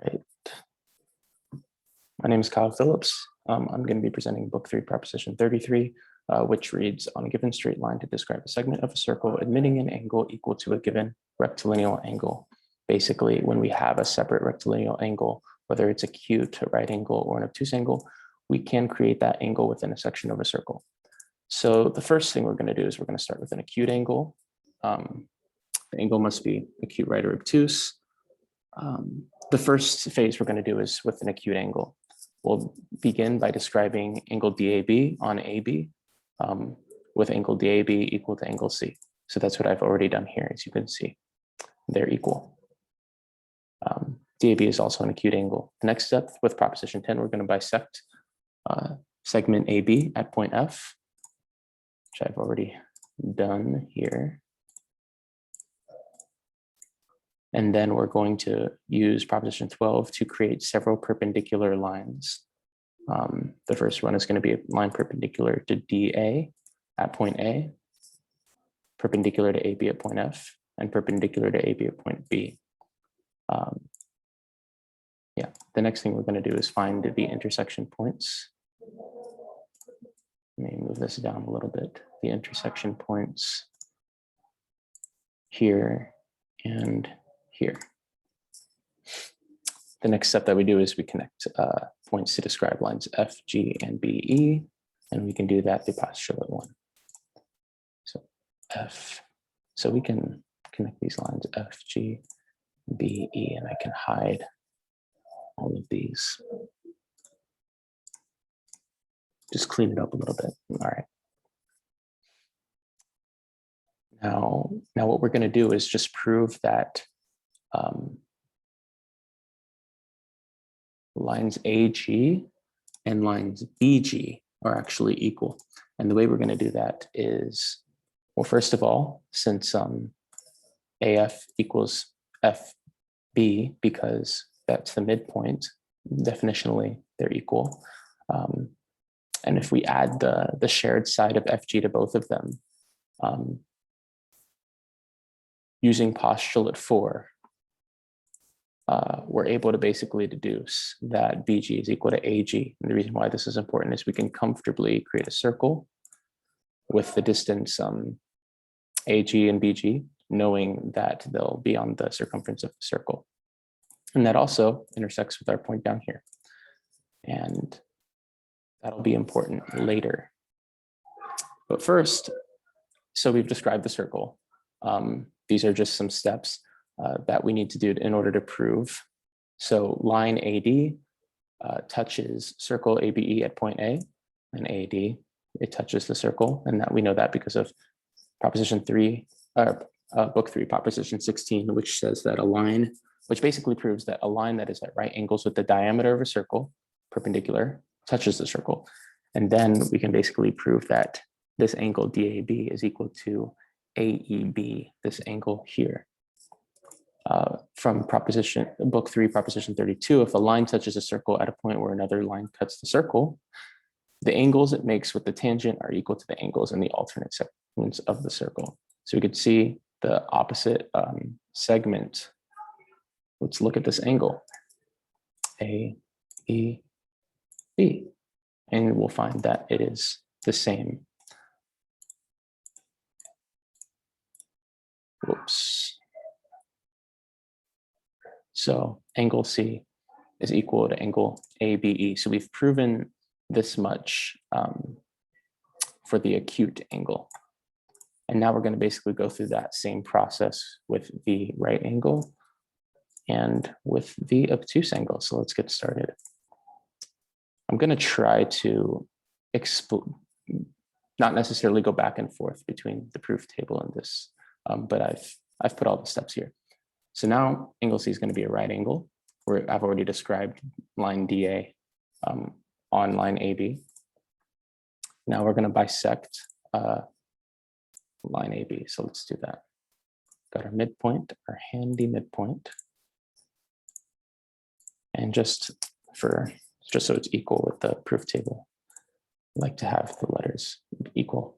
Right. My name is Kyle Phillips. I'm going to be presenting book 3, proposition 33, which reads, on a given straight line to describe a segment of a circle admitting an angle equal to a given rectilineal angle. Basically, when we have a separate rectilineal angle, whether it's acute, a right angle, or an obtuse angle, we can create that angle within a section of a circle. So the first thing we're going to do is we're going to start with an acute angle. The angle must be acute, right, or obtuse. The first phase we're going to do is with an acute angle. We'll begin by describing angle DAB on AB with angle DAB equal to angle C. So that's what I've already done here, as you can see. They're equal. DAB is also an acute angle. The next step with proposition 10, we're going to bisect segment AB at point F, which I've already done here. And then we're going to use proposition 12 to create several perpendicular lines. The first one is going to be a line perpendicular to DA at point A, perpendicular to AB at point F, and perpendicular to AB at point B. The next thing we're going to do is find the intersection points. Let me move this down a little bit. The intersection points here and here. The next step that we do is we connect points to describe lines F, G, and B, E, and we can do that through postulate 1. So F, so we can connect these lines F, G, B, E, and I can hide all of these. Just clean it up a little bit. All right. Now what we're going to do is just prove that lines AG and lines BG are actually equal. And the way we're going to do that is, well, first of all, since AF equals FB, because that's the midpoint, definitionally they're equal. And if we add the shared side of FG to both of them, using postulate 4, we're able to basically deduce that BG is equal to AG. And the reason why this is important is we can comfortably create a circle with the distance AG and BG, knowing that they'll be on the circumference of the circle. And that also intersects with our point down here. And that'll be important later. But first, so we've described the circle. These are just some steps that we need to do in order to prove. So line AD touches circle ABE at point A, and AD, it touches the circle. And that we know that because of proposition 3, book 3, proposition 16, which says that a line, which basically proves that a line that is at right angles with the diameter of a circle, perpendicular, touches the circle. And then we can basically prove that this angle DAB is equal to AEB, this angle here. From book 3, proposition 32, if a line touches a circle at a point where another line cuts the circle, the angles it makes with the tangent are equal to the angles in the alternate segments of the circle. So we could see the opposite segment. Let's look at this angle, AEB, and we'll find that it is the same. Whoops. So angle C is equal to angle ABE. So we've proven this much for the acute angle. And now we're going to basically go through that same process with the right angle and with the obtuse angle. So let's get started. I'm going to try to not necessarily go back and forth between the proof table and this, but I've put all the steps here. So now angle C is going to be a right angle, where I've already described line DA on line AB. Now we're going to bisect line AB. So let's do that. Got our midpoint, our handy midpoint. And just so it's equal with the proof table, I like to have the letters equal.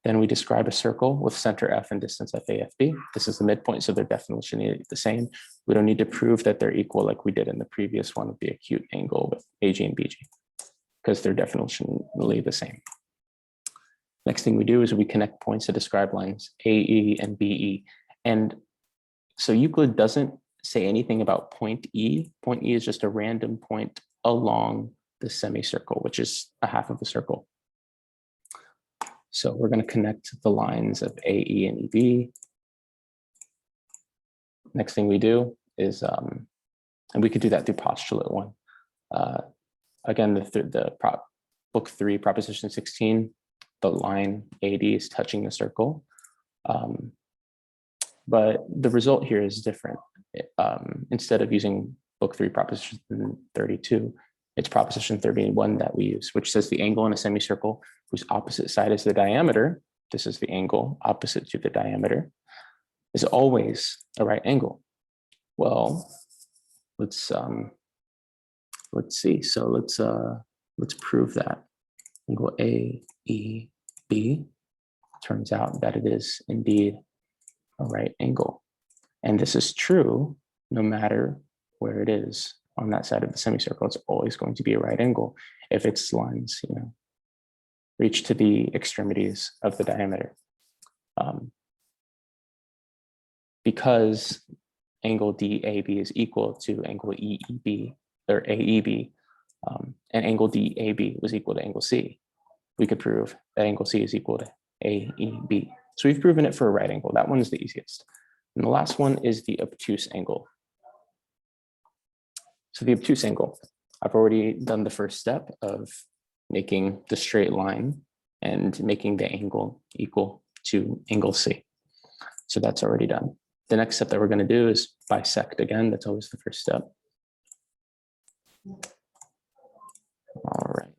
Then we describe a circle with center F and distance FAFB. This is the midpoint, so they're definitionally the same. We don't need to prove that they're equal like we did in the previous one with the acute angle with AG and BG, because they're definitionally the same. Next thing we do is we connect points to describe lines AE and BE. And so Euclid doesn't say anything about point E. Point E is just a random point along the semicircle, which is a half of the circle. So we're going to connect the lines of AE and EB. Next thing we do is, and we could do that through postulate 1. Again, book 3, proposition 16, the line AD is touching the circle. But the result here is different. Instead of using book 3, proposition 32, it's proposition 31 that we use, which says the angle in a semicircle whose opposite side is the diameter, this is the angle opposite to the diameter, is always a right angle. Well, let's see. So let's prove that. Angle AEB, turns out that it is indeed a right angle. And this is true no matter where it is on that side of the semicircle. It's always going to be a right angle if its lines, reach to the extremities of the diameter. Because angle DAB is equal to angle EEB or AEB, and angle DAB was equal to angle C, we could prove that angle C is equal to AEB. So we've proven it for a right angle. That one is the easiest. And the last one is the obtuse angle. So the obtuse angle, I've already done the first step of making the straight line and making the angle equal to angle C. So that's already done. The next step that we're going to do is bisect again. That's always the first step. All right.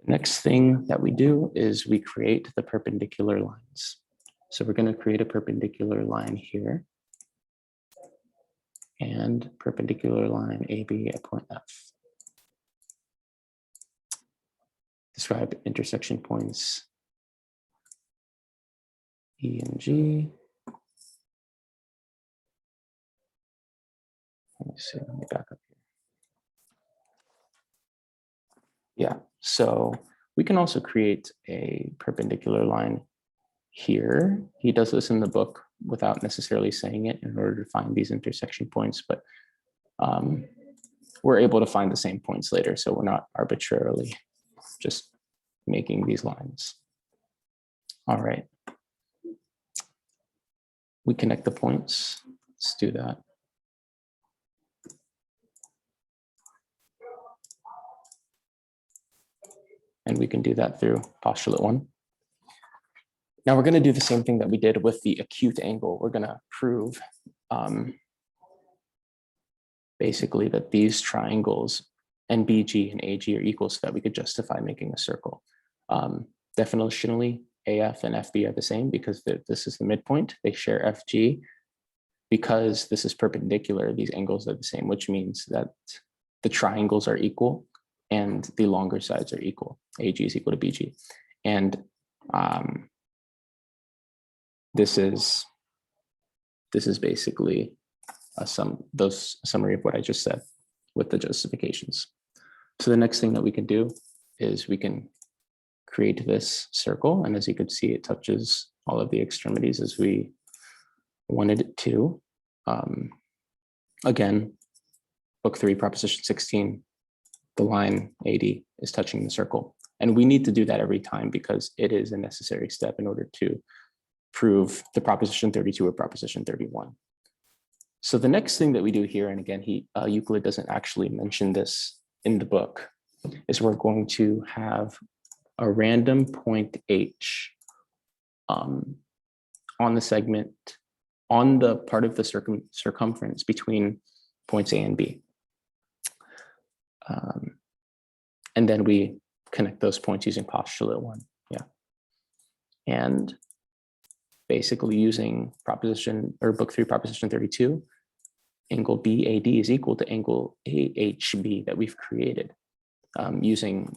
The next thing that we do is we create the perpendicular lines. So we're going to create a perpendicular line here and perpendicular line AB at point F. Describe intersection points E and G. Let me see, let me back up here. Yeah, so we can also create a perpendicular line here. He does this in the book without necessarily saying it in order to find these intersection points, but we're able to find the same points later, so we're not arbitrarily just making these lines. All right. We connect the points. Let's do that. And we can do that through postulate 1. Now we're going to do the same thing that we did with the acute angle. We're going to prove basically that these triangles NBG and AG are equal so that we could justify making a circle. Definitionally, AF and FB are the same because this is the midpoint. They share FG. Because this is perpendicular, these angles are the same, which means that the triangles are equal and the longer sides are equal. AG is equal to BG. And this is basically a summary of what I just said with the justifications. So the next thing that we can do is we can create this circle. And as you can see, it touches all of the extremities as we wanted it to. Again, book 3, proposition 16, the line AD is touching the circle. And we need to do that every time because it is a necessary step in order to prove the proposition 32 or proposition 31. So the next thing that we do here, and again, Euclid doesn't actually mention this in the book, is we're going to have a random point H on the segment, on the part of the circumference between points A and B. And then we connect those points using postulate 1. Yeah. And basically using proposition or book 3, proposition 32, angle BAD is equal to angle AHB that we've created using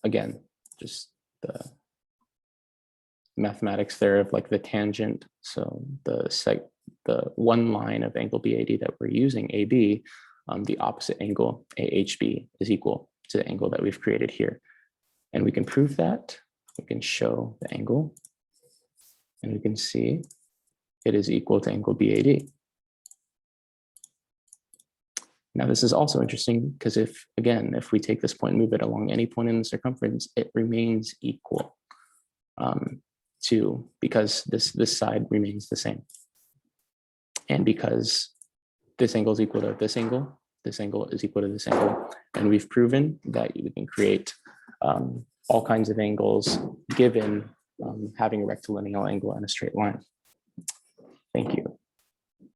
again, just the mathematics there of like the tangent. So the one line of angle BAD that we're using, AB, the opposite angle, AHB, is equal to the angle that we've created here. And we can prove that. We can show the angle, and we can see it is equal to angle BAD. Now, this is also interesting because if we take this point and move it along any point in the circumference, it remains equal because this side remains the same. And because this angle is equal to this angle is equal to this angle. And we've proven that we can create all kinds of angles given having a rectilineal angle and a straight line. Thank you.